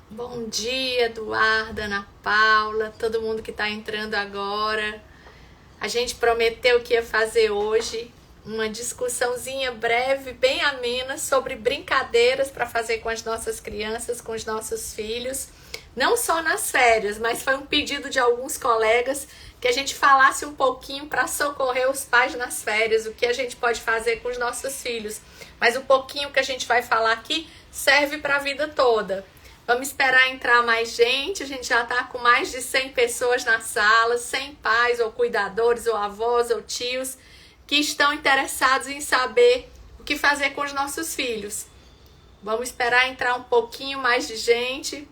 Bom dia, Eduarda, Ana Paula, todo mundo que está entrando agora. A gente prometeu que ia fazer hoje uma discussãozinha breve, bem amena, sobre brincadeiras para fazer com as nossas crianças, com os nossos filhos. Não só nas férias, mas foi um pedido de alguns colegas que a gente falasse um pouquinho para socorrer os pais nas férias, o que a gente pode fazer com os nossos filhos. Mas o pouquinho que a gente vai falar aqui serve para a vida toda. Vamos esperar entrar mais gente, a gente já está com mais de 100 pessoas na sala, 100 pais ou cuidadores ou avós ou tios que estão interessados em saber o que fazer com os nossos filhos. Vamos esperar entrar um pouquinho mais de gente.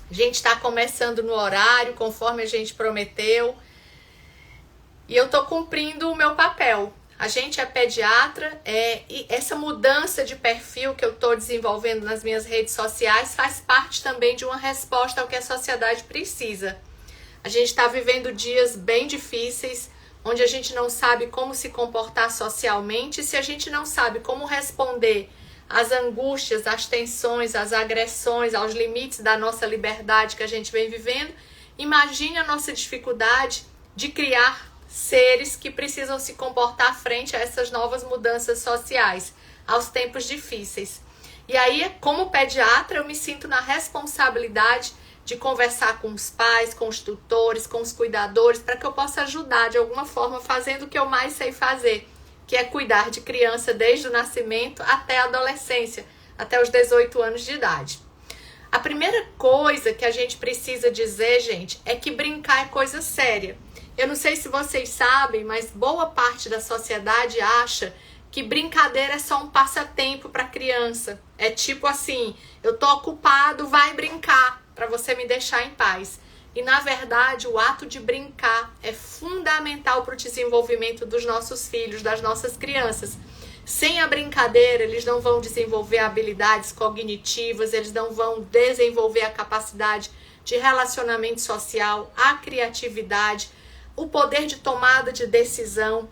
A gente está começando no horário, conforme a gente prometeu. E eu estou cumprindo o meu papel. A gente é pediatra, e essa mudança de perfil que eu estou desenvolvendo nas minhas redes sociais faz parte também de uma resposta ao que a sociedade precisa. A gente está vivendo dias bem difíceis, onde a gente não sabe como se comportar socialmente. Se a gente não sabe como responder às angústias, às tensões, às agressões, aos limites da nossa liberdade que a gente vem vivendo, imagine a nossa dificuldade de criar seres que precisam se comportar frente a essas novas mudanças sociais, aos tempos difíceis. E aí, como pediatra, eu me sinto na responsabilidade de conversar com os pais, com os tutores, com os cuidadores, para que eu possa ajudar de alguma forma fazendo o que eu mais sei fazer, que é cuidar de criança desde o nascimento até a adolescência, até os 18 anos de idade. A primeira coisa que a gente precisa dizer, gente, é que brincar é coisa séria. Eu não sei se vocês sabem, mas boa parte da sociedade acha que brincadeira é só um passatempo para criança. É tipo assim, eu tô ocupado, vai brincar para você me deixar em paz. E na verdade, o ato de brincar é fundamental para o desenvolvimento dos nossos filhos, das nossas crianças. Sem a brincadeira, eles não vão desenvolver habilidades cognitivas, eles não vão desenvolver a capacidade de relacionamento social, a criatividade, o poder de tomada de decisão.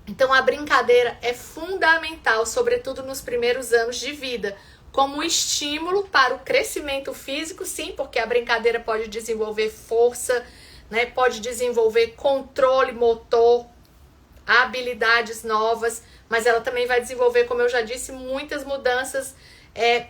Então a brincadeira é fundamental, sobretudo nos primeiros anos de vida, como estímulo para o crescimento físico, sim, porque a brincadeira pode desenvolver força, né? Pode desenvolver controle motor, habilidades novas, mas ela também vai desenvolver, como eu já disse, muitas mudanças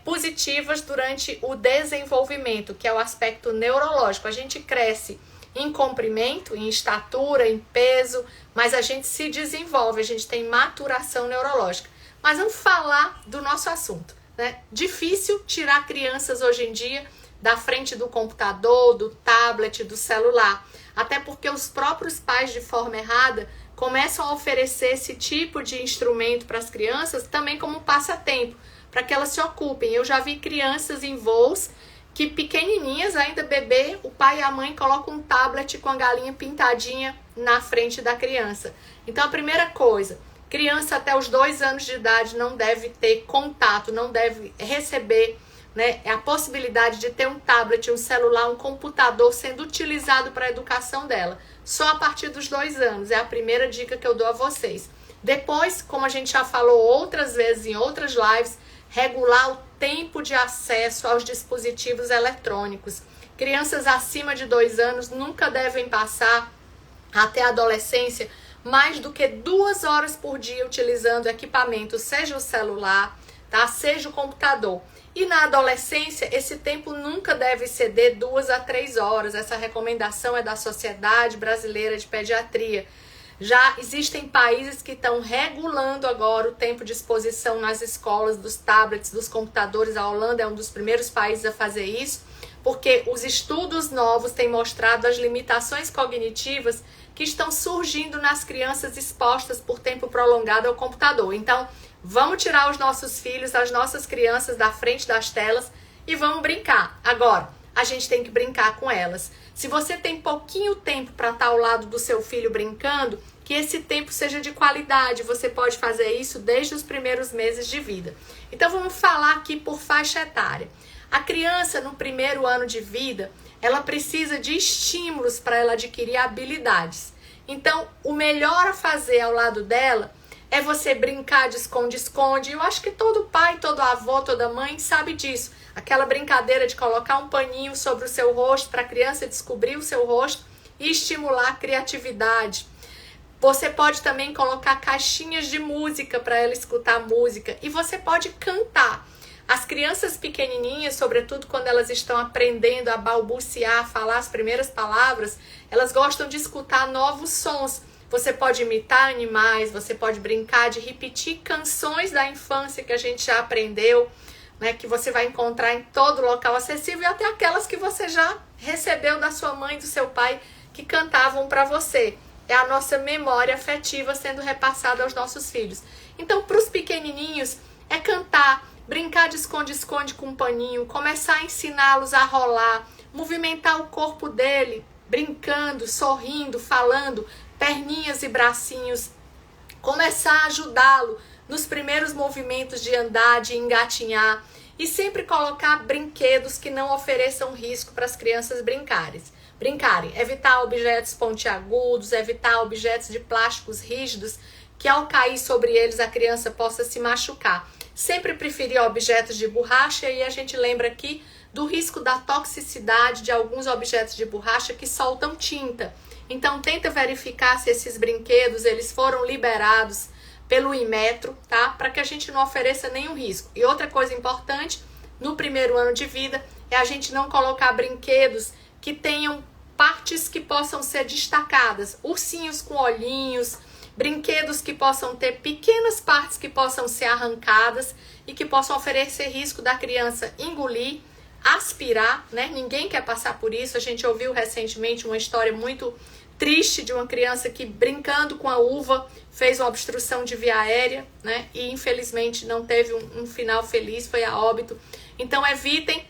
positivas durante o desenvolvimento, que é o aspecto neurológico. A gente cresce em comprimento, em estatura, em peso, mas a gente se desenvolve, a gente tem maturação neurológica. Mas vamos falar do nosso assunto, né? Difícil tirar crianças hoje em dia da frente do computador, do tablet, do celular, até porque os próprios pais, de forma errada, começam a oferecer esse tipo de instrumento para as crianças também como um passatempo, para que elas se ocupem. Eu já vi crianças em voos que pequenininhas, ainda bebê, o pai e a mãe colocam um tablet com a galinha pintadinha na frente da criança. Então a primeira coisa, criança até os 2 anos de idade não deve ter contato, não deve receber, né, a possibilidade de ter um tablet, um celular, um computador sendo utilizado para a educação dela. Só a partir dos 2 anos, é a primeira dica que eu dou a vocês. Depois, como a gente já falou outras vezes em outras lives, regular o tempo de acesso aos dispositivos eletrônicos. Crianças acima de 2 anos nunca devem passar até a adolescência mais do que 2 horas por dia utilizando equipamento, seja o celular, tá? Seja o computador. E na adolescência, esse tempo nunca deve exceder 2 a 3 horas. Essa recomendação é da Sociedade Brasileira de Pediatria. Já existem países que estão regulando agora o tempo de exposição nas escolas dos tablets, dos computadores. A Holanda é um dos primeiros países a fazer isso, porque os estudos novos têm mostrado as limitações cognitivas que estão surgindo nas crianças expostas por tempo prolongado ao computador. Então, vamos tirar os nossos filhos, as nossas crianças da frente das telas e vamos brincar. Agora, a gente tem que brincar com elas. Se você tem pouquinho tempo para estar ao lado do seu filho brincando, que esse tempo seja de qualidade. Você pode fazer isso desde os primeiros meses de vida. Então vamos falar aqui por faixa etária. A criança no primeiro ano de vida, ela precisa de estímulos para ela adquirir habilidades. Então o melhor a fazer ao lado dela é você brincar de esconde-esconde. Eu acho que todo pai, todo avô, toda mãe sabe disso. aquela brincadeira de colocar um paninho sobre o seu rosto para a criança descobrir o seu rosto e estimular a criatividade. Você pode também colocar caixinhas de música para ela escutar música e você pode cantar. As crianças pequenininhas, sobretudo quando elas estão aprendendo a balbuciar, a falar as primeiras palavras, elas gostam de escutar novos sons. Você pode imitar animais, você pode brincar de repetir canções da infância que a gente já aprendeu, né, que você vai encontrar em todo local acessível e até aquelas que você já recebeu da sua mãe e do seu pai que cantavam para você. É a nossa memória afetiva sendo repassada aos nossos filhos. Então, para os pequenininhos, é cantar, brincar de esconde-esconde com um paninho, começar a ensiná-los a rolar, movimentar o corpo dele, brincando, sorrindo, falando, perninhas e bracinhos, começar a ajudá-lo nos primeiros movimentos de andar, de engatinhar e sempre colocar brinquedos que não ofereçam risco para as crianças brincarem. Evitar objetos pontiagudos, evitar objetos de plásticos rígidos que ao cair sobre eles a criança possa se machucar. Sempre preferir objetos de borracha e a gente lembra aqui do risco da toxicidade de alguns objetos de borracha que soltam tinta. Então tenta verificar se esses brinquedos eles foram liberados pelo Inmetro, tá? Para que a gente não ofereça nenhum risco. E outra coisa importante, no primeiro ano de vida, é a gente não colocar brinquedos que tenham partes que possam ser destacadas. Ursinhos com olhinhos, brinquedos que possam ter pequenas partes que possam ser arrancadas e que possam oferecer risco da criança engolir, aspirar, né? Ninguém quer passar por isso. A gente ouviu recentemente uma história muito triste de uma criança que, brincando com a uva, fez uma obstrução de via aérea, né? E infelizmente não teve um final feliz, foi a óbito. Então evitem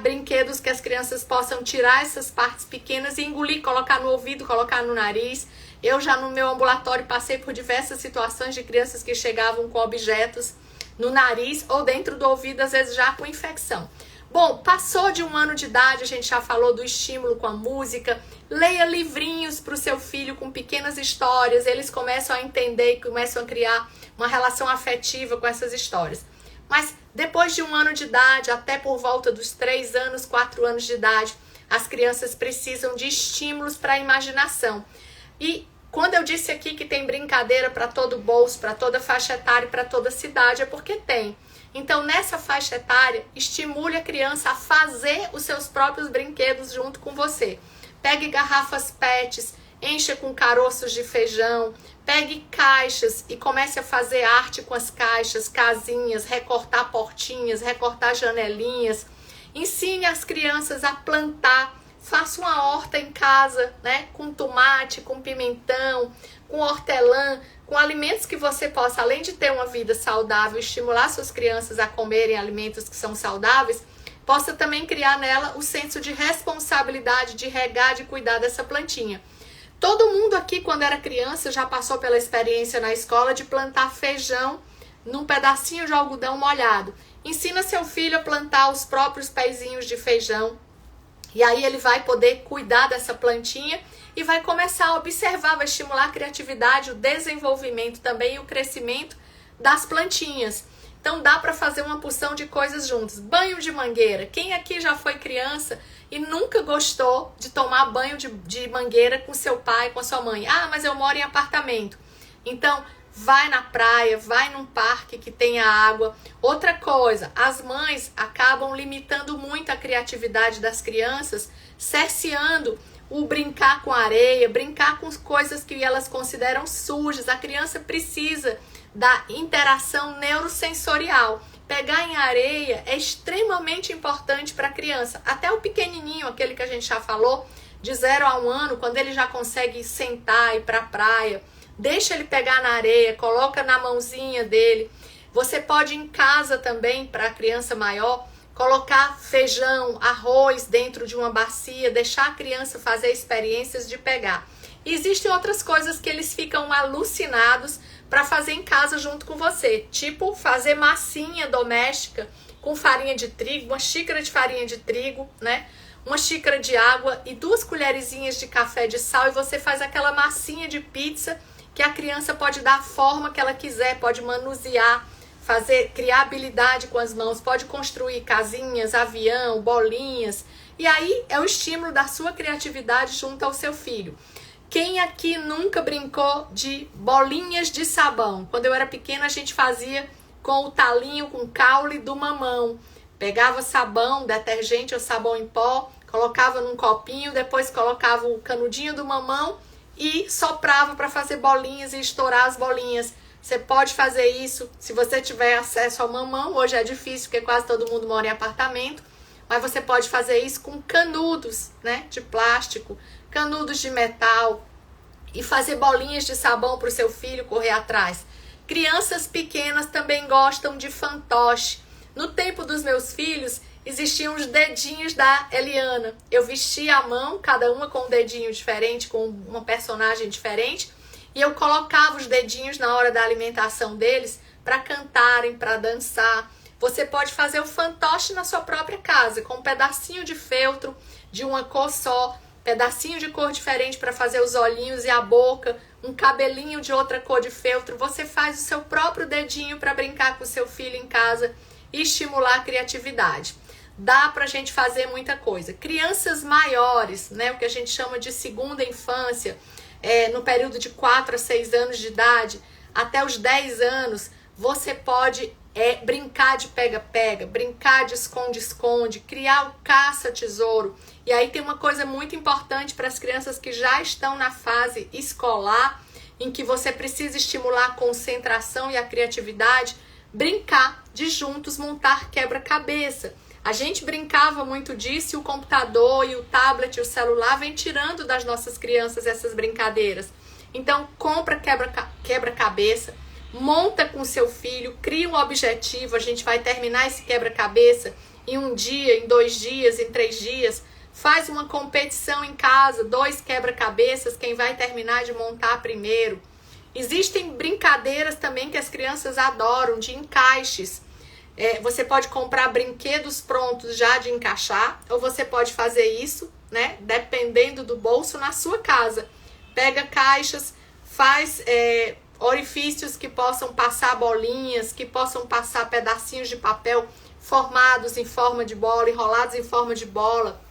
brinquedos que as crianças possam tirar essas partes pequenas e engolir, colocar no ouvido, colocar no nariz. Eu já no meu ambulatório passei por diversas situações de crianças que chegavam com objetos no nariz ou dentro do ouvido, às vezes já com infecção. Bom, passou de 1 ano de idade, a gente já falou do estímulo com a música. Leia livrinhos para o seu filho com pequenas histórias. Eles começam a entender e começam a criar uma relação afetiva com essas histórias. Mas depois de 1 ano de idade, até por volta dos 3 anos, 4 anos de idade, as crianças precisam de estímulos para a imaginação. E quando eu disse aqui que tem brincadeira para todo bolso, para toda faixa etária e para toda cidade, é porque tem. Então, nessa faixa etária, estimule a criança a fazer os seus próprios brinquedos junto com você. Pegue garrafas PETs, encha com caroços de feijão, pegue caixas e comece a fazer arte com as caixas, casinhas, recortar portinhas, recortar janelinhas. Ensine as crianças a plantar. Faça uma horta em casa, né? Com tomate, com pimentão, com hortelã, com alimentos que você possa, além de ter uma vida saudável, estimular suas crianças a comerem alimentos que são saudáveis, possa também criar nela o senso de responsabilidade, de regar, de cuidar dessa plantinha. Todo mundo aqui, quando era criança, já passou pela experiência na escola de plantar feijão num pedacinho de algodão molhado. Ensina seu filho a plantar os próprios pezinhos de feijão. E aí ele vai poder cuidar dessa plantinha e vai começar a observar, vai estimular a criatividade, o desenvolvimento também e o crescimento das plantinhas. Então dá para fazer uma porção de coisas juntos. Banho de mangueira. Quem aqui já foi criança e nunca gostou de tomar banho de mangueira com seu pai, com a sua mãe? Ah, mas eu moro em apartamento. Então vai na praia, vai num parque que tenha água. Outra coisa, as mães acabam limitando muito a criatividade das crianças, cerceando o brincar com areia, brincar com coisas que elas consideram sujas. A criança precisa da interação neurosensorial. Pegar em areia é extremamente importante para a criança. Até o pequenininho, aquele que a gente já falou, de 0 a 1 ano, quando ele já consegue sentar e ir para a praia, deixa ele pegar na areia, coloca na mãozinha dele. Você pode em casa também, para a criança maior, colocar feijão, arroz dentro de uma bacia, deixar a criança fazer experiências de pegar. E existem outras coisas que eles ficam alucinados para fazer em casa junto com você, tipo fazer massinha doméstica com farinha de trigo, uma xícara de farinha de trigo, né? Uma xícara de água e 2 colherzinhas de café de sal e você faz aquela massinha de pizza que a criança pode dar a forma que ela quiser, pode manusear, criar habilidade com as mãos, pode construir casinhas, avião, bolinhas. E aí é o estímulo da sua criatividade junto ao seu filho. Quem aqui nunca brincou de bolinhas de sabão? Quando eu era pequena, a gente fazia com o talinho, com o caule do mamão. Pegava sabão, detergente ou sabão em pó, colocava num copinho, depois colocava o canudinho do mamão e soprava para fazer bolinhas e estourar as bolinhas. Você pode fazer isso se você tiver acesso ao mamão. Hoje é difícil porque quase todo mundo mora em apartamento. Mas você pode fazer isso com canudos, né, de plástico, canudos de metal e fazer bolinhas de sabão para o seu filho correr atrás. Crianças pequenas também gostam de fantoche. No tempo dos meus filhos, existiam os dedinhos da Eliana. Eu vestia a mão, cada uma com um dedinho diferente, com uma personagem diferente, e eu colocava os dedinhos na hora da alimentação deles para cantarem, para dançar. Você pode fazer o fantoche na sua própria casa, com um pedacinho de feltro de uma cor só, pedacinho de cor diferente para fazer os olhinhos e a boca, um cabelinho de outra cor de feltro. Você faz o seu próprio dedinho para brincar com o seu filho em casa e estimular a criatividade. Dá pra gente fazer muita coisa. Crianças maiores, né, o que a gente chama de segunda infância, no período de 4 a 6 anos de idade, até os 10 anos, você pode brincar de pega-pega, brincar de esconde-esconde, criar o caça-tesouro. E aí tem uma coisa muito importante para as crianças que já estão na fase escolar, em que você precisa estimular a concentração e a criatividade, brincar de juntos montar quebra-cabeça. A gente brincava muito disso e o computador e o tablet e o celular vem tirando das nossas crianças essas brincadeiras. Então compra quebra-cabeça, monta com seu filho, cria um objetivo. A gente vai terminar esse quebra-cabeça em 1 dia, em 2 dias, em 3 dias. Faz uma competição em casa, 2 quebra-cabeças, quem vai terminar de montar primeiro. Existem brincadeiras também que as crianças adoram, de encaixes. Você pode comprar brinquedos prontos já de encaixar, ou você pode fazer isso, né, dependendo do bolso, na sua casa. Pega caixas, faz orifícios que possam passar bolinhas, que possam passar pedacinhos de papel formados em forma de bola, enrolados em forma de bola.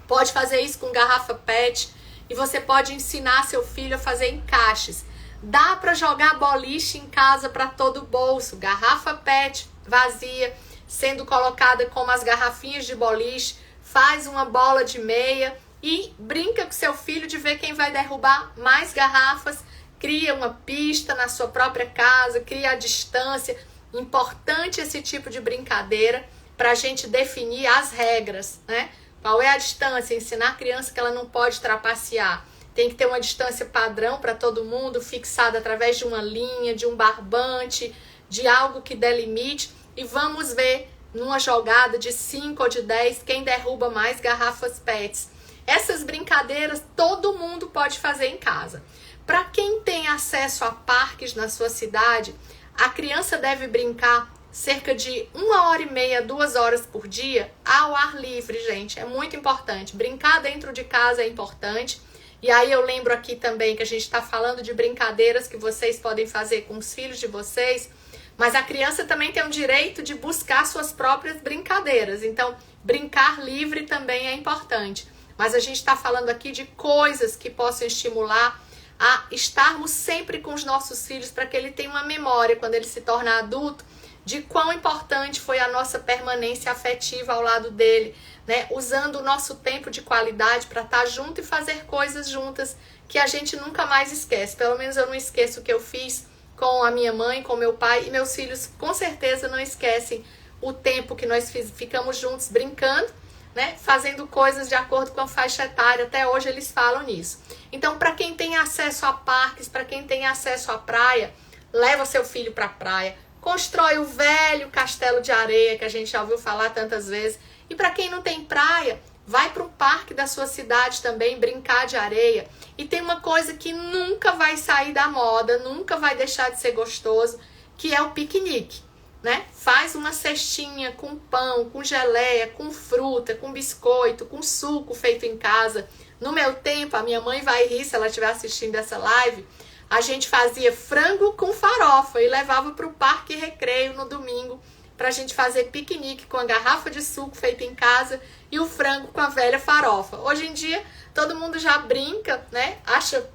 Pode fazer isso com garrafa PET e você pode ensinar seu filho a fazer encaixes. Dá para jogar boliche em casa para todo o bolso. Garrafa PET vazia, sendo colocada como as garrafinhas de boliche. Faz uma bola de meia e brinca com seu filho de ver quem vai derrubar mais garrafas. Cria uma pista na sua própria casa, cria a distância. Importante esse tipo de brincadeira para a gente definir as regras, né? Qual é a distância? Ensinar a criança que ela não pode trapacear. Tem que ter uma distância padrão para todo mundo, fixada através de uma linha, de um barbante, de algo que delimite. E vamos ver, numa jogada de 5 ou de 10, quem derruba mais garrafas PETs. Essas brincadeiras todo mundo pode fazer em casa. Para quem tem acesso a parques na sua cidade, a criança deve brincar cerca de 1h30, 2 horas por dia ao ar livre, gente. É muito importante. Brincar dentro de casa é importante. E aí eu lembro aqui também que a gente está falando de brincadeiras que vocês podem fazer com os filhos de vocês, mas a criança também tem o direito de buscar suas próprias brincadeiras. Então, brincar livre também é importante. Mas a gente está falando aqui de coisas que possam estimular a estarmos sempre com os nossos filhos para que ele tenha uma memória, quando ele se tornar adulto, de quão importante foi a nossa permanência afetiva ao lado dele, né? Usando o nosso tempo de qualidade para estar junto e fazer coisas juntas que a gente nunca mais esquece. Pelo menos eu não esqueço o que eu fiz com a minha mãe, com meu pai, e meus filhos com certeza não esquecem o tempo que nós ficamos juntos brincando, né? Fazendo coisas de acordo com a faixa etária. Até hoje eles falam nisso. Então, para quem tem acesso a parques, para quem tem acesso à praia, leva seu filho para a praia. Constrói o velho castelo de areia que a gente já ouviu falar tantas vezes. E para quem não tem praia, vai para um parque da sua cidade também brincar de areia. E tem uma coisa que nunca vai sair da moda, nunca vai deixar de ser gostoso, que é o piquenique, né? Faz uma cestinha com pão, com geleia, com fruta, com biscoito, com suco feito em casa. No meu tempo, a minha mãe vai rir se ela estiver assistindo essa live, a gente fazia frango com farofa e levava para o parque recreio no domingo para a gente fazer piquenique com a garrafa de suco feita em casa e o frango com a velha farofa. Hoje em dia, todo mundo já brinca, né? Acha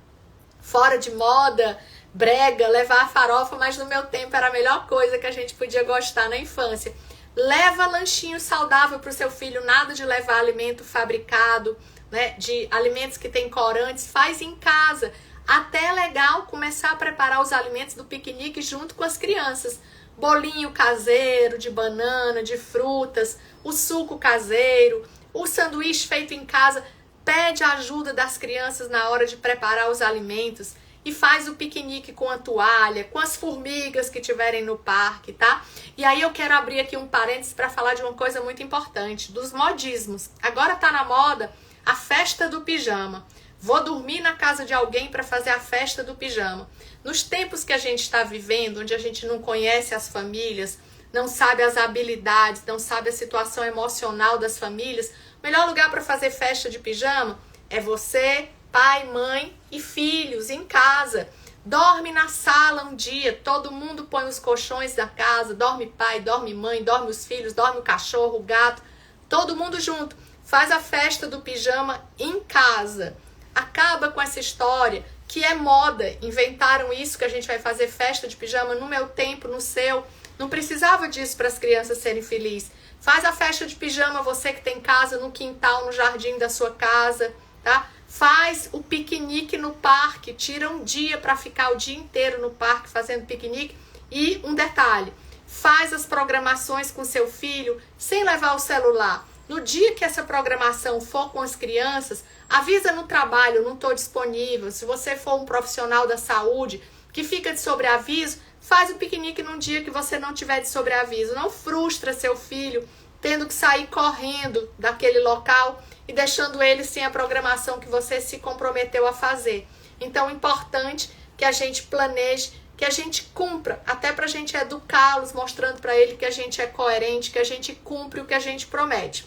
fora de moda, brega, levar a farofa, mas no meu tempo era a melhor coisa que a gente podia gostar na infância. Leva lanchinho saudável para o seu filho, nada de levar alimento fabricado, né? De alimentos que tem corantes, faz em casa. Até é legal começar a preparar os alimentos do piquenique junto com as crianças. Bolinho caseiro, de banana, de frutas, o suco caseiro, o sanduíche feito em casa. Pede a ajuda das crianças na hora de preparar os alimentos e faz o piquenique com a toalha, com as formigas que tiverem no parque, tá? E aí eu quero abrir aqui um parênteses para falar de uma coisa muito importante, dos modismos. Agora tá na moda a festa do pijama. Vou dormir na casa de alguém para fazer a festa do pijama. Nos tempos que a gente está vivendo, onde a gente não conhece as famílias, não sabe as habilidades, não sabe a situação emocional das famílias, o melhor lugar para fazer festa de pijama é você, pai, mãe e filhos em casa. Dorme na sala um dia, todo mundo põe os colchões da casa, dorme pai, dorme mãe, dorme os filhos, dorme o cachorro, o gato, todo mundo junto. Faz a festa do pijama em casa. Acaba com essa história que é moda. Inventaram isso que a gente vai fazer festa de pijama no meu tempo, no seu. Não precisava disso para as crianças serem felizes. Faz a festa de pijama, você que tem casa, no quintal, no jardim da sua casa, tá? Faz o piquenique no parque, tira um dia para ficar o dia inteiro no parque fazendo piquenique. E um detalhe, faz as programações com seu filho sem levar o celular. No dia que essa programação for com as crianças, avisa no trabalho, não estou disponível. Se você for um profissional da saúde que fica de sobreaviso, faz o piquenique num dia que você não tiver de sobreaviso. Não frustra seu filho tendo que sair correndo daquele local e deixando ele sem a programação que você se comprometeu a fazer. Então, é importante que a gente planeje, que a gente cumpra, até para a gente educá-los, mostrando para ele que a gente é coerente, que a gente cumpre o que a gente promete.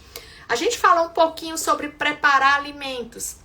A gente falou um pouquinho sobre preparar alimentos.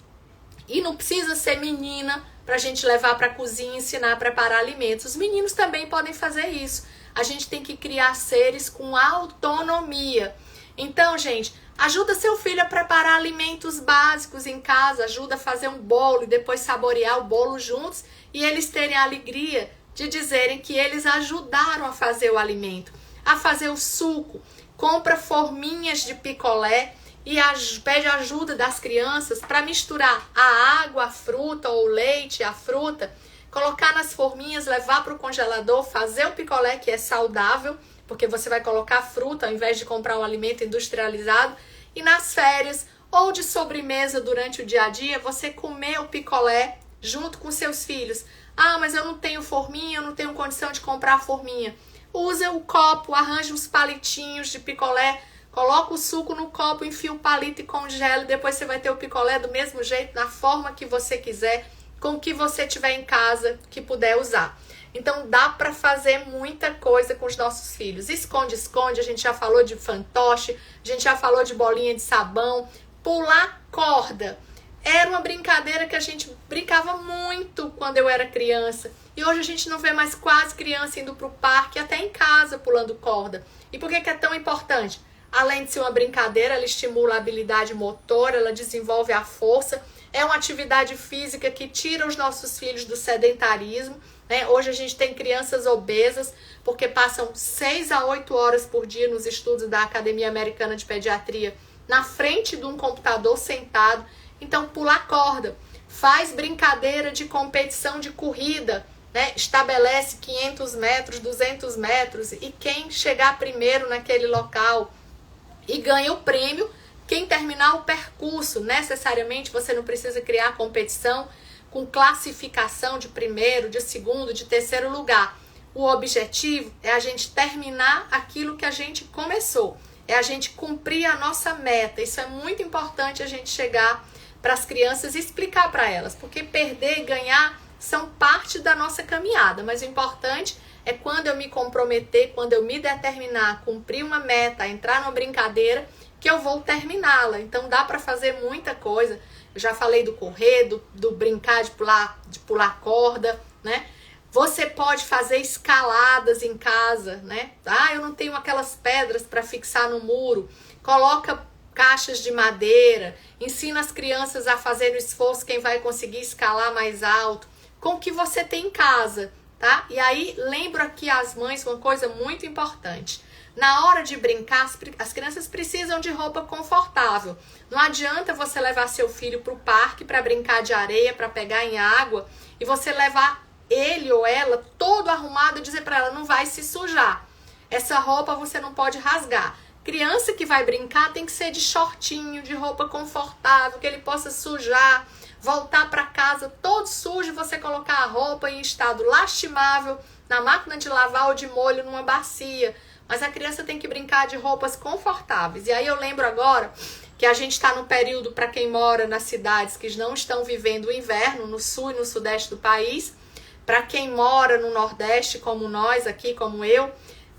E não precisa ser menina para a gente levar para a cozinha e ensinar a preparar alimentos. Os meninos também podem fazer isso. A gente tem que criar seres com autonomia. Então, gente, ajuda seu filho a preparar alimentos básicos em casa. Ajuda a fazer um bolo e depois saborear o bolo juntos. E eles terem a alegria de dizerem que eles ajudaram a fazer o alimento, a fazer o suco. Compra forminhas de picolé e pede ajuda das crianças para misturar a água, a fruta ou o leite, a fruta, colocar nas forminhas, levar para o congelador, fazer o picolé que é saudável, porque você vai colocar a fruta ao invés de comprar um alimento industrializado, e nas férias ou de sobremesa durante o dia a dia, você comer o picolé junto com seus filhos. Ah, mas eu não tenho forminha, eu não tenho condição de comprar a forminha. Usa o copo, arranja uns palitinhos de picolé, coloca o suco no copo, enfia o palito e congela. Depois você vai ter o picolé do mesmo jeito, na forma que você quiser, com o que você tiver em casa que puder usar. Então dá para fazer muita coisa com os nossos filhos. Esconde-esconde, a gente já falou de fantoche, a gente já falou de bolinha de sabão, pular corda. Era uma brincadeira que a gente brincava muito quando eu era criança. E hoje a gente não vê mais quase criança indo para o parque, até em casa pulando corda. E por que é tão importante? Além de ser uma brincadeira, ela estimula a habilidade motora, ela desenvolve a força. É uma atividade física que tira os nossos filhos do sedentarismo, né? Hoje a gente tem crianças obesas porque passam 6 a 8 horas por dia nos estudos da Academia Americana de Pediatria na frente de um computador sentado. Então, pular corda, faz brincadeira de competição de corrida, né? Estabelece 500 metros, 200 metros e quem chegar primeiro naquele local e ganha o prêmio, quem terminar o percurso. Necessariamente você não precisa criar competição com classificação de primeiro, de segundo, de terceiro lugar. O objetivo é a gente terminar aquilo que a gente começou, é a gente cumprir a nossa meta. Isso é muito importante a gente chegar para as crianças e explicar para elas, porque perder e ganhar são parte da nossa caminhada, mas o importante é quando eu me comprometer, quando eu me determinar a cumprir uma meta, a entrar numa brincadeira, que eu vou terminá-la. Então dá para fazer muita coisa. Eu já falei do correr, do brincar, de pular corda, né? Você pode fazer escaladas em casa, né? Ah, eu não tenho aquelas pedras para fixar no muro. Coloca caixas de madeira, ensina as crianças a fazer o esforço, quem vai conseguir escalar mais alto, com o que você tem em casa, tá? E aí, lembro aqui as mães uma coisa muito importante. Na hora de brincar, as crianças precisam de roupa confortável. Não adianta você levar seu filho para o parque para brincar de areia, para pegar em água, e você levar ele ou ela todo arrumado e dizer para ela, não vai se sujar. Essa roupa você não pode rasgar. Criança que vai brincar tem que ser de shortinho, de roupa confortável, que ele possa sujar, voltar para casa todo sujo, você colocar a roupa em estado lastimável na máquina de lavar ou de molho numa bacia. Mas a criança tem que brincar de roupas confortáveis. E aí eu lembro agora que a gente está no período, para quem mora nas cidades que não estão vivendo o inverno, no sul e no sudeste do país, para quem mora no nordeste, como nós aqui, como eu,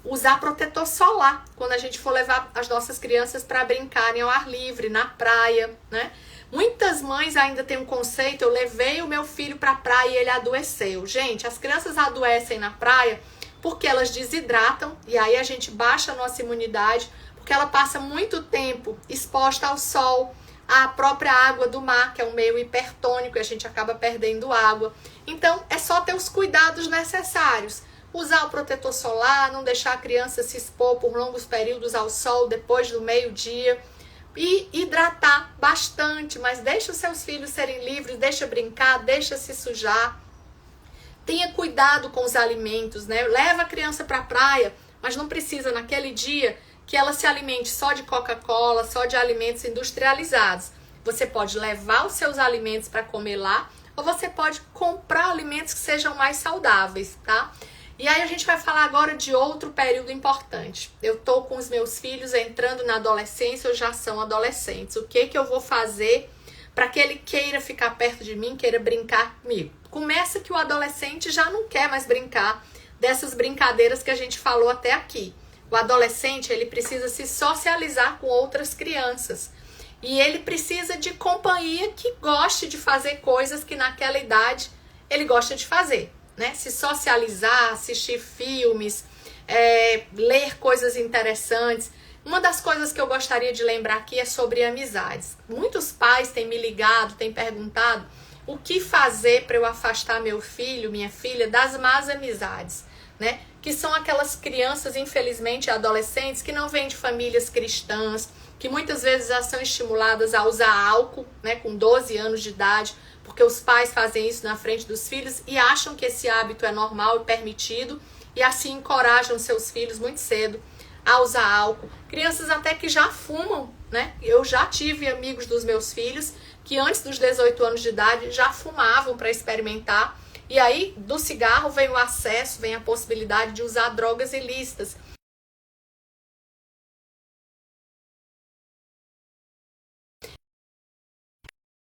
usar protetor solar quando a gente for levar as nossas crianças para brincarem ao ar livre, na praia, né? Muitas mães ainda têm um conceito, eu levei o meu filho para a praia e ele adoeceu. Gente, as crianças adoecem na praia porque elas desidratam e aí a gente baixa a nossa imunidade, porque ela passa muito tempo exposta ao sol, à própria água do mar, que é um meio hipertônico e a gente acaba perdendo água. Então, é só ter os cuidados necessários. Usar o protetor solar, não deixar a criança se expor por longos períodos ao sol depois do meio-dia. E hidratar bastante, mas deixa os seus filhos serem livres, deixa brincar, deixa se sujar. Tenha cuidado com os alimentos, né? Leva a criança para a praia, mas não precisa naquele dia que ela se alimente só de Coca-Cola, só de alimentos industrializados. Você pode levar os seus alimentos para comer lá, ou você pode comprar alimentos que sejam mais saudáveis, tá? E aí a gente vai falar agora de outro período importante. Eu tô com os meus filhos entrando na adolescência, ou já são adolescentes. O que eu vou fazer para que ele queira ficar perto de mim, queira brincar comigo? Começa que o adolescente já não quer mais brincar dessas brincadeiras que a gente falou até aqui. O adolescente, ele precisa se socializar com outras crianças. E ele precisa de companhia que goste de fazer coisas que naquela idade ele gosta de fazer. Né? Se socializar, assistir filmes, ler coisas interessantes. Uma das coisas que eu gostaria de lembrar aqui é sobre amizades. Muitos pais têm me ligado, têm perguntado o que fazer para eu afastar meu filho, minha filha, das más amizades, né? Que são aquelas crianças, infelizmente, adolescentes, que não vêm de famílias cristãs, que muitas vezes já são estimuladas a usar álcool, né, com 12 anos de idade, porque os pais fazem isso na frente dos filhos e acham que esse hábito é normal e permitido e assim encorajam seus filhos muito cedo a usar álcool. Crianças até que já fumam, né? Eu já tive amigos dos meus filhos que antes dos 18 anos de idade já fumavam para experimentar e aí do cigarro vem o acesso, vem a possibilidade de usar drogas ilícitas.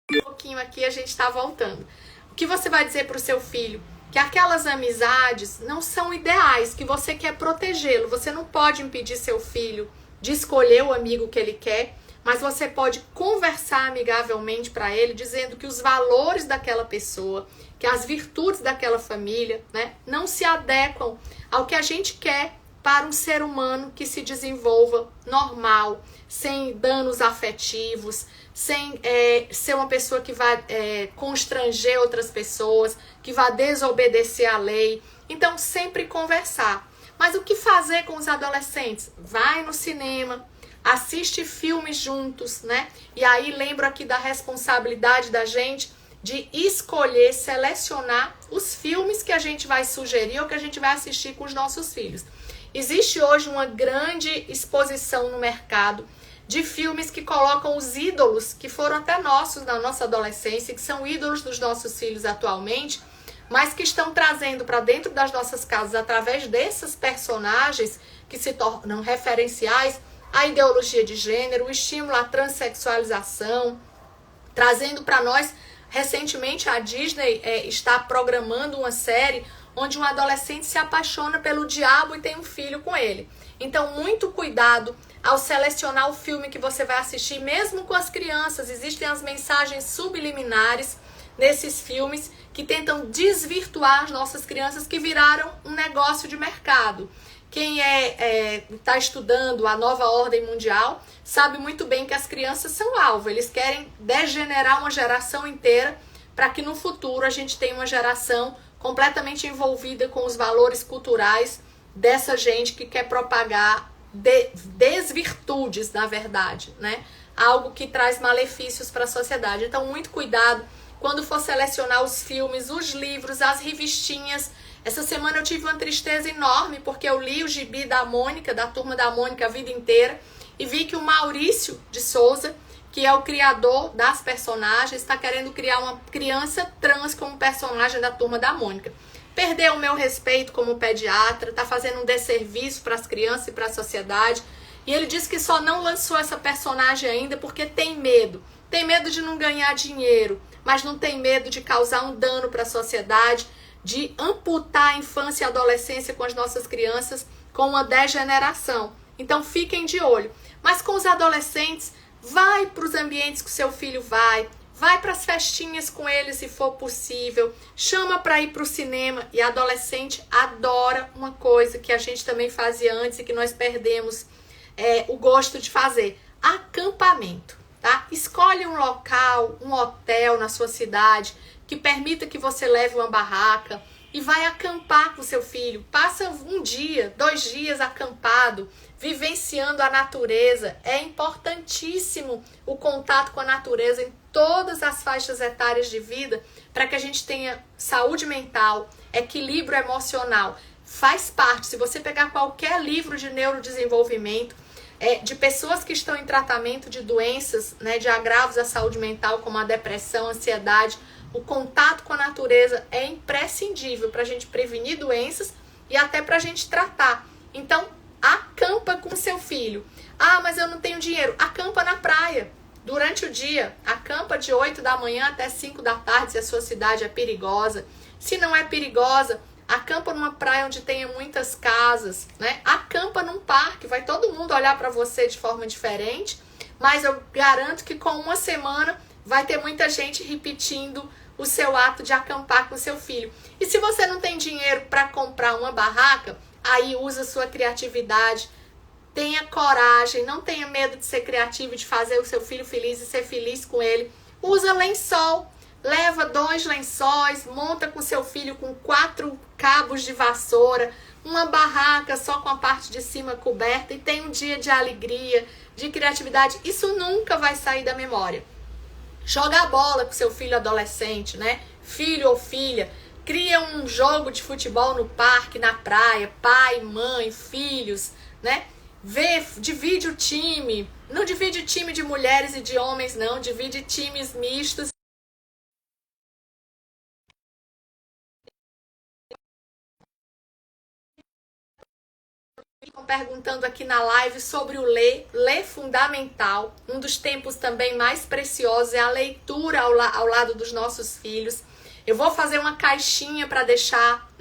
Um pouquinho aqui a gente está voltando. O que você vai dizer para o seu filho? Que aquelas amizades não são ideais, que você quer protegê-lo. Você não pode impedir seu filho de escolher o amigo que ele quer, mas você pode conversar amigavelmente para ele, dizendo que os valores daquela pessoa, que as virtudes daquela família, né, não se adequam ao que a gente quer para um ser humano que se desenvolva normal, sem danos afetivos, sem ser uma pessoa que vai constranger outras pessoas, que vai desobedecer à lei. Então, sempre conversar. Mas o que fazer com os adolescentes? Vai no cinema, assiste filmes juntos, né? E aí lembro aqui da responsabilidade da gente de escolher, selecionar os filmes que a gente vai sugerir ou que a gente vai assistir com os nossos filhos. Existe hoje uma grande exposição no mercado de filmes que colocam os ídolos que foram até nossos na nossa adolescência, que são ídolos dos nossos filhos atualmente, mas que estão trazendo para dentro das nossas casas, através desses personagens que se tornam referenciais, a ideologia de gênero, o estímulo à transexualização, trazendo para nós, recentemente a Disney está programando uma série onde um adolescente se apaixona pelo diabo e tem um filho com ele. Então, muito cuidado ao selecionar o filme que você vai assistir, mesmo com as crianças. Existem as mensagens subliminares nesses filmes que tentam desvirtuar as nossas crianças, que viraram um negócio de mercado. Quem está estudando a nova ordem mundial sabe muito bem que as crianças são alvo. Eles querem degenerar uma geração inteira para que no futuro a gente tenha uma geração completamente envolvida com os valores culturais dessa gente que quer propagar desvirtudes, na verdade, né? Algo que traz malefícios para a sociedade. Então, muito cuidado quando for selecionar os filmes, os livros, as revistinhas. Essa semana eu tive uma tristeza enorme porque eu li o gibi da Mônica, da Turma da Mônica, a vida inteira, e vi que o Maurício de Souza, que é o criador das personagens, está querendo criar uma criança trans como personagem da Turma da Mônica. Perdeu o meu respeito como pediatra, está fazendo um desserviço para as crianças e para a sociedade. E ele disse que só não lançou essa personagem ainda porque tem medo. Tem medo de não ganhar dinheiro, mas não tem medo de causar um dano para a sociedade, de amputar a infância e a adolescência com as nossas crianças com uma degeneração. Então fiquem de olho. Mas com os adolescentes, vai para os ambientes que o seu filho vai para as festinhas com ele se for possível, chama para ir para o cinema. E adolescente adora uma coisa que a gente também fazia antes e que nós perdemos o gosto de fazer: acampamento, tá? Escolhe um local, um hotel na sua cidade que permita que você leve uma barraca e vai acampar com seu filho. Passa um dia, 2 dias acampado, vivenciando a natureza. É importantíssimo o contato com a natureza em todas as faixas etárias de vida para que a gente tenha saúde mental, equilíbrio emocional. Faz parte. Se você pegar qualquer livro de neurodesenvolvimento, de pessoas que estão em tratamento de doenças, né, de agravos à saúde mental, como a depressão, a ansiedade, o contato com a natureza é imprescindível para a gente prevenir doenças e até para a gente tratar. Então, acampa com seu filho. Ah, mas eu não tenho dinheiro. Acampa na praia durante o dia. Acampa de 8 da manhã até 5 da tarde, se a sua cidade é perigosa. Se não é perigosa, acampa numa praia onde tenha muitas casas, né? Acampa num parque, vai todo mundo olhar para você de forma diferente, mas eu garanto que com uma semana vai ter muita gente repetindo o seu ato de acampar com seu filho. E se você não tem dinheiro para comprar uma barraca, aí usa sua criatividade, tenha coragem, não tenha medo de ser criativo, de fazer o seu filho feliz e ser feliz com ele. Usa lençol, leva 2 lençóis, monta com seu filho com 4 cabos de vassoura, uma barraca só com a parte de cima coberta e tem um dia de alegria, de criatividade. Isso nunca vai sair da memória. Joga a bola com seu filho adolescente, né? Filho ou filha. Cria um jogo de futebol no parque, na praia. Pai, mãe, filhos, né? Divide o time. Não divide time de mulheres e de homens, não. Divide times mistos. Estão perguntando aqui na live sobre o ler fundamental. Um dos tempos também mais preciosos é a leitura ao lado dos nossos filhos. Eu vou fazer uma caixinha para deixar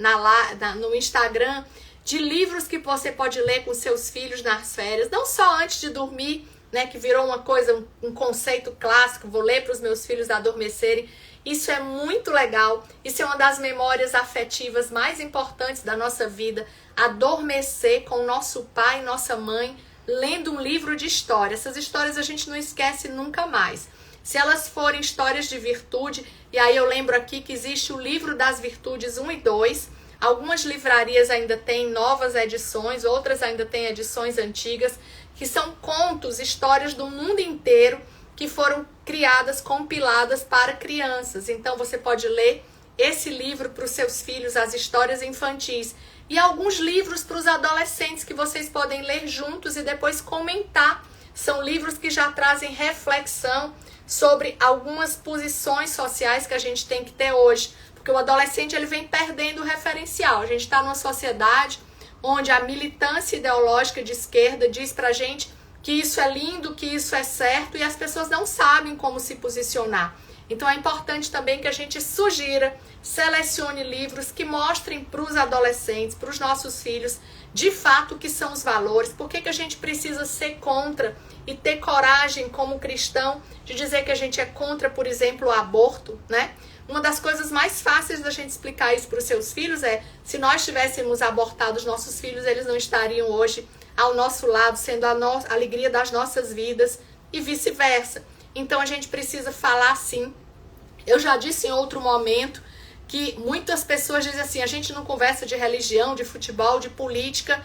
no Instagram de livros que você pode ler com seus filhos nas férias, não só antes de dormir, né, que virou uma coisa, um conceito clássico, vou ler para os meus filhos adormecerem. Isso é muito legal, isso é uma das memórias afetivas mais importantes da nossa vida, adormecer com nosso pai e nossa mãe, lendo um livro de história. Essas histórias a gente não esquece nunca mais. Se elas forem histórias de virtude, e aí eu lembro aqui que existe o livro das virtudes 1 e 2, algumas livrarias ainda têm novas edições, outras ainda têm edições antigas, que são contos, histórias do mundo inteiro, que foram criadas, compiladas para crianças. Então você pode ler esse livro para os seus filhos, as histórias infantis, e alguns livros para os adolescentes que vocês podem ler juntos e depois comentar. São livros que já trazem reflexão sobre algumas posições sociais que a gente tem que ter hoje, porque o adolescente ele vem perdendo o referencial. A gente está numa sociedade onde a militância ideológica de esquerda diz pra gente que isso é lindo, que isso é certo, e as pessoas não sabem como se posicionar. Então é importante também que a gente sugira, selecione livros que mostrem para os adolescentes, para os nossos filhos, de fato o que são os valores, por que a gente precisa ser contra e ter coragem como cristão de dizer que a gente é contra, por exemplo, o aborto, né? Uma das coisas mais fáceis da gente explicar isso para os seus filhos é, se nós tivéssemos abortado os nossos filhos, eles não estariam hoje ao nosso lado, sendo a alegria das nossas vidas e vice-versa. Então a gente precisa falar sim. Eu já disse em outro momento que muitas pessoas dizem assim, a gente não conversa de religião, de futebol, de política,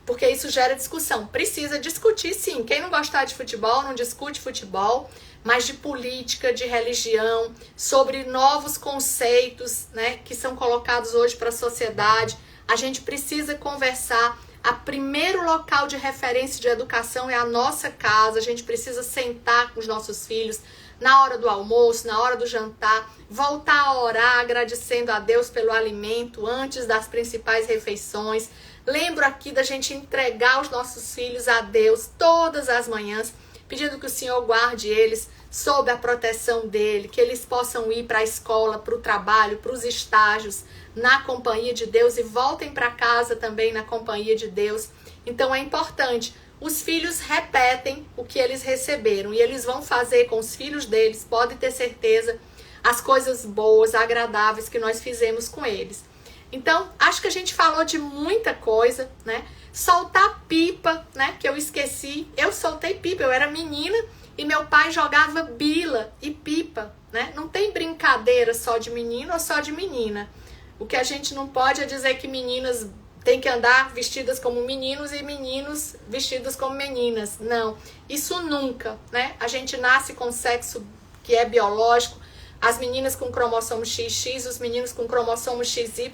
porque isso gera discussão. Precisa discutir sim. Quem não gostar de futebol, não discute futebol, mas de política, de religião, sobre novos conceitos, né, que são colocados hoje para a sociedade. A gente precisa conversar. O primeiro local de referência de educação é a nossa casa. A gente precisa sentar com os nossos filhos na hora do almoço, na hora do jantar, voltar a orar agradecendo a Deus pelo alimento antes das principais refeições. Lembro aqui da gente entregar os nossos filhos a Deus todas as manhãs, pedindo que o Senhor guarde eles sob a proteção dele, que eles possam ir para a escola, para o trabalho, para os estágios, na companhia de Deus e voltem para casa também na companhia de Deus. Então é importante. Os filhos repetem o que eles receberam e eles vão fazer com os filhos deles, pode ter certeza, as coisas boas, agradáveis que nós fizemos com eles. Então, acho que a gente falou de muita coisa, né? Soltar pipa, né? Que eu esqueci. Eu soltei pipa, eu era menina e meu pai jogava bila e pipa, né? Não tem brincadeira só de menino ou só de menina. O que a gente não pode é dizer que meninas têm que andar vestidas como meninos e meninos vestidos como meninas. Não, isso nunca, né? A gente nasce com sexo que é biológico, as meninas com cromossomo XX, os meninos com cromossomo XY,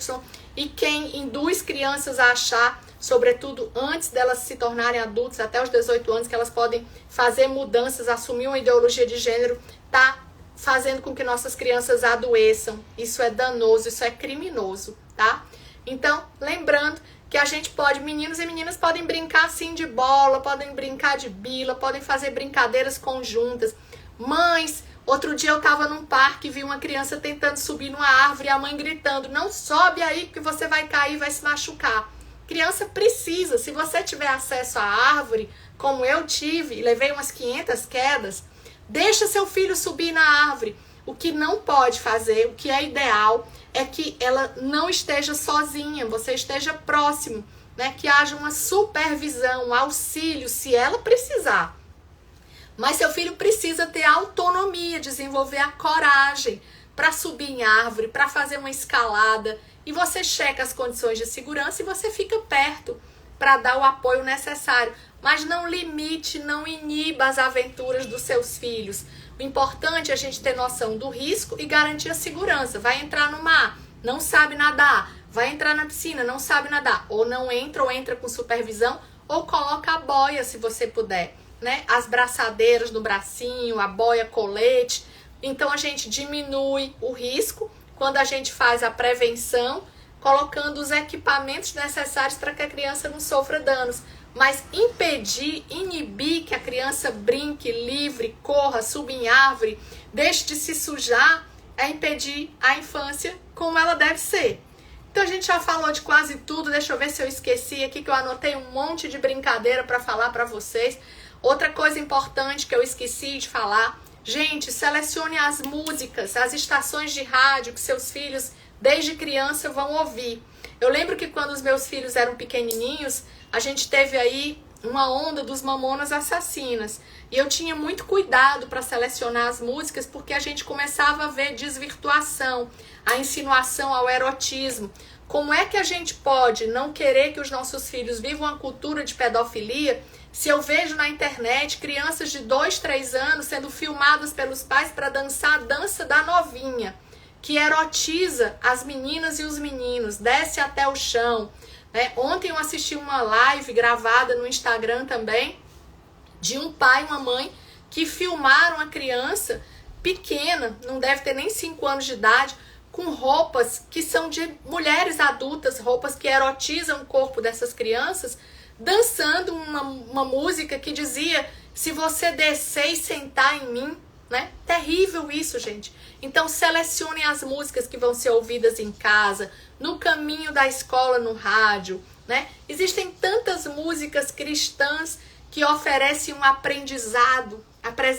e quem induz crianças a achar, sobretudo antes delas se tornarem adultas, até os 18 anos, que elas podem fazer mudanças, assumir uma ideologia de gênero, tá fazendo com que nossas crianças adoeçam. Isso é danoso, isso é criminoso, tá? Então, lembrando que a gente pode, meninos e meninas podem brincar sim de bola, podem brincar de bila, podem fazer brincadeiras conjuntas. Mães, outro dia eu tava num parque e vi uma criança tentando subir numa árvore e a mãe gritando, não sobe aí porque você vai cair, vai se machucar. Criança precisa, se você tiver acesso à árvore, como eu tive, e levei umas 500 quedas, deixa seu filho subir na árvore. O que não pode fazer, o que é ideal, é que ela não esteja sozinha, você esteja próximo, né? Que haja uma supervisão, um auxílio, se ela precisar. Mas seu filho precisa ter autonomia, desenvolver a coragem para subir em árvore, para fazer uma escalada. E você checa as condições de segurança e você fica perto para dar o apoio necessário. Mas não limite, não iniba as aventuras dos seus filhos. O importante é a gente ter noção do risco e garantir a segurança. Vai entrar no mar, não sabe nadar. Vai entrar na piscina, não sabe nadar. Ou não entra, ou entra com supervisão, ou coloca a boia se você puder, né? As braçadeiras no bracinho, a boia, colete. Então a gente diminui o risco quando a gente faz a prevenção, colocando os equipamentos necessários para que a criança não sofra danos. Mas impedir, inibir que a criança brinque livre, corra, suba em árvore, deixe de se sujar, é impedir a infância como ela deve ser. Então a gente já falou de quase tudo, deixa eu ver se eu esqueci aqui, que eu anotei um monte de brincadeira para falar para vocês. Outra coisa importante que eu esqueci de falar, gente, selecione as músicas, as estações de rádio que seus filhos desde criança vão ouvir. Eu lembro que quando os meus filhos eram pequenininhos, a gente teve aí uma onda dos Mamonas Assassinas. E eu tinha muito cuidado para selecionar as músicas, porque a gente começava a ver desvirtuação, a insinuação ao erotismo. Como é que a gente pode não querer que os nossos filhos vivam uma cultura de pedofilia se eu vejo na internet crianças de 2, 3 anos sendo filmadas pelos pais para dançar a dança da novinha, que erotiza as meninas e os meninos, desce até o chão. Ontem eu assisti uma live gravada no Instagram também, de um pai e uma mãe que filmaram a criança pequena, não deve ter nem 5 anos de idade, com roupas que são de mulheres adultas, roupas que erotizam o corpo dessas crianças, dançando uma música que dizia: se você descer e sentar em mim, né? Terrível isso, gente. Então selecionem as músicas que vão ser ouvidas em casa, no caminho da escola, no rádio, né? Existem tantas músicas cristãs que oferecem um aprendizado,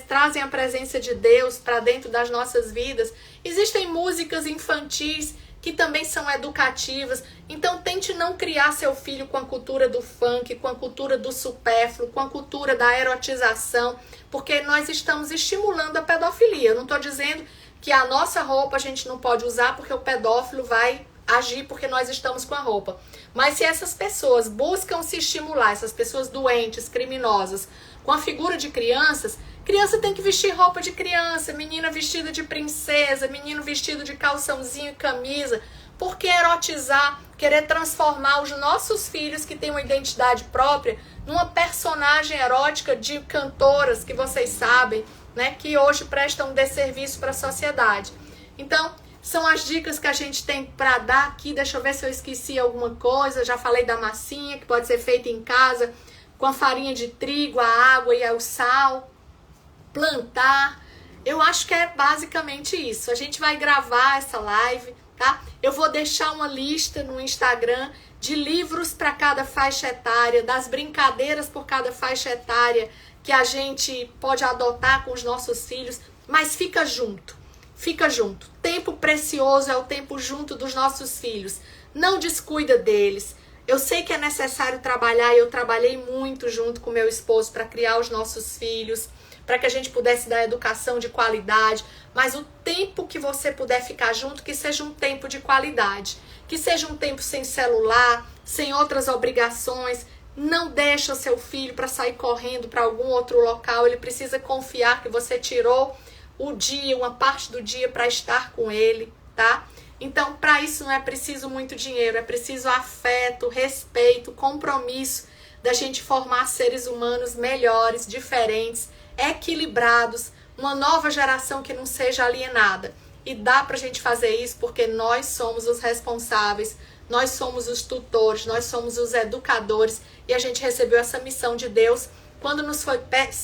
trazem a presença de Deus para dentro das nossas vidas. Existem músicas infantis que também são educativas. Então tente não criar seu filho com a cultura do funk, com a cultura do supérfluo, com a cultura da erotização, porque nós estamos estimulando a pedofilia. Eu não estou dizendo que a nossa roupa a gente não pode usar porque o pedófilo vai agir porque nós estamos com a roupa. Mas se essas pessoas buscam se estimular, essas pessoas doentes, criminosas, com a figura de crianças, criança tem que vestir roupa de criança, menina vestida de princesa, menino vestido de calçãozinho e camisa. Por que erotizar, querer transformar os nossos filhos que têm uma identidade própria numa personagem erótica de cantoras que vocês sabem, né, que hoje prestam desserviço para a sociedade? Então, são as dicas que a gente tem para dar aqui. Deixa eu ver se eu esqueci alguma coisa. Já falei da massinha, que pode ser feita em casa com a farinha de trigo, a água e o sal. Plantar. Eu acho que é basicamente isso. A gente vai gravar essa live, tá? Eu vou deixar uma lista no Instagram de livros para cada faixa etária, das brincadeiras por cada faixa etária que a gente pode adotar com os nossos filhos, mas fica junto. Fica junto. Tempo precioso é o tempo junto dos nossos filhos. Não descuida deles. Eu sei que é necessário trabalhar, e eu trabalhei muito junto com meu esposo para criar os nossos filhos, para que a gente pudesse dar educação de qualidade, mas o tempo que você puder ficar junto, que seja um tempo de qualidade, que seja um tempo sem celular, sem outras obrigações. Não deixa o seu filho para sair correndo para algum outro local. Ele precisa confiar que você tirou o dia, uma parte do dia para estar com ele, tá? Então, para isso não é preciso muito dinheiro, é preciso afeto, respeito, compromisso da gente formar seres humanos melhores, diferentes, equilibrados, uma nova geração que não seja alienada. E dá pra gente fazer isso porque nós somos os responsáveis, nós somos os tutores, nós somos os educadores, e a gente recebeu essa missão de Deus quando nos foi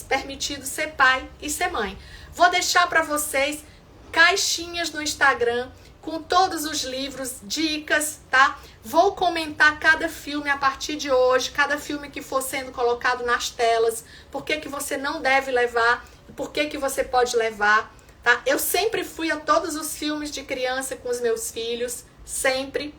permitido ser pai e ser mãe. Vou deixar para vocês caixinhas no Instagram com todos os livros, dicas, tá? Vou comentar cada filme a partir de hoje, cada filme que for sendo colocado nas telas, por que que você não deve levar, por que que você pode levar, tá? Eu sempre fui a todos os filmes de criança com os meus filhos, sempre.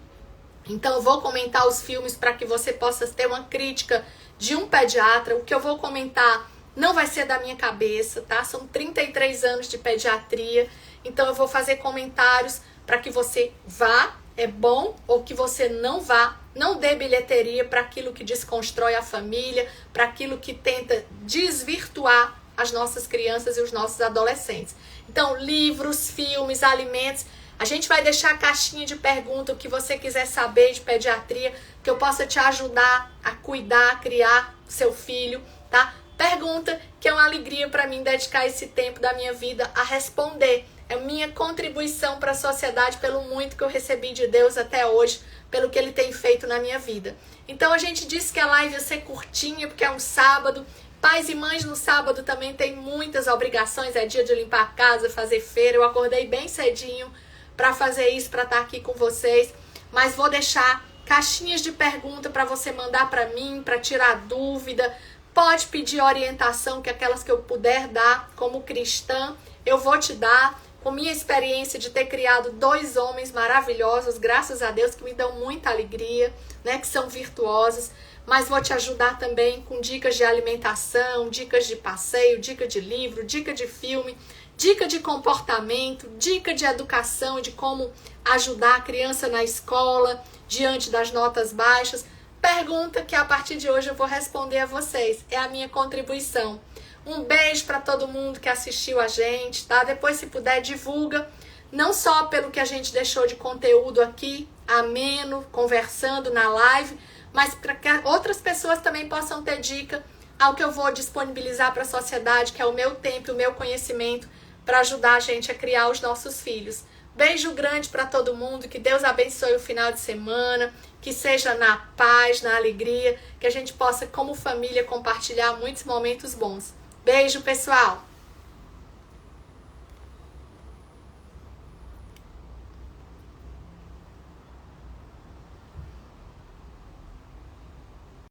Então eu vou comentar os filmes para que você possa ter uma crítica de um pediatra. O que eu vou comentar não vai ser da minha cabeça, tá? São 33 anos de pediatria, então eu vou fazer comentários para que você vá, é bom, ou que você não vá. Não dê bilheteria para aquilo que desconstrói a família, para aquilo que tenta desvirtuar as nossas crianças e os nossos adolescentes. Então, livros, filmes, alimentos. A gente vai deixar a caixinha de pergunta, o que você quiser saber de pediatria, que eu possa te ajudar a cuidar, a criar seu filho, tá? Pergunta, que é uma alegria para mim dedicar esse tempo da minha vida a responder. É minha contribuição para a sociedade pelo muito que eu recebi de Deus até hoje, pelo que Ele tem feito na minha vida. Então a gente disse que a live ia ser curtinha, porque é um sábado. Pais e mães no sábado também têm muitas obrigações, é dia de limpar a casa, fazer feira. Eu acordei bem cedinho para fazer isso, para estar aqui com vocês. Mas vou deixar caixinhas de pergunta para você mandar para mim, para tirar dúvida. Pode pedir orientação, que aquelas que eu puder dar como cristã, eu vou te dar. Com minha experiência de ter criado 2 homens maravilhosos, graças a Deus, que me dão muita alegria, né, que são virtuosos. Mas vou te ajudar também com dicas de alimentação, dicas de passeio, dica de livro, dica de filme, dica de comportamento, dica de educação, de como ajudar a criança na escola, diante das notas baixas. Pergunta que a partir de hoje eu vou responder a vocês. É a minha contribuição. Um beijo para todo mundo que assistiu a gente, tá? Depois, se puder, divulga. Não só pelo que a gente deixou de conteúdo aqui, ameno, conversando na live, mas para que outras pessoas também possam ter dica ao que eu vou disponibilizar para a sociedade, que é o meu tempo, o meu conhecimento, para ajudar a gente a criar os nossos filhos. Beijo grande para todo mundo, que Deus abençoe o final de semana, que seja na paz, na alegria, que a gente possa, como família, compartilhar muitos momentos bons. Beijo, pessoal!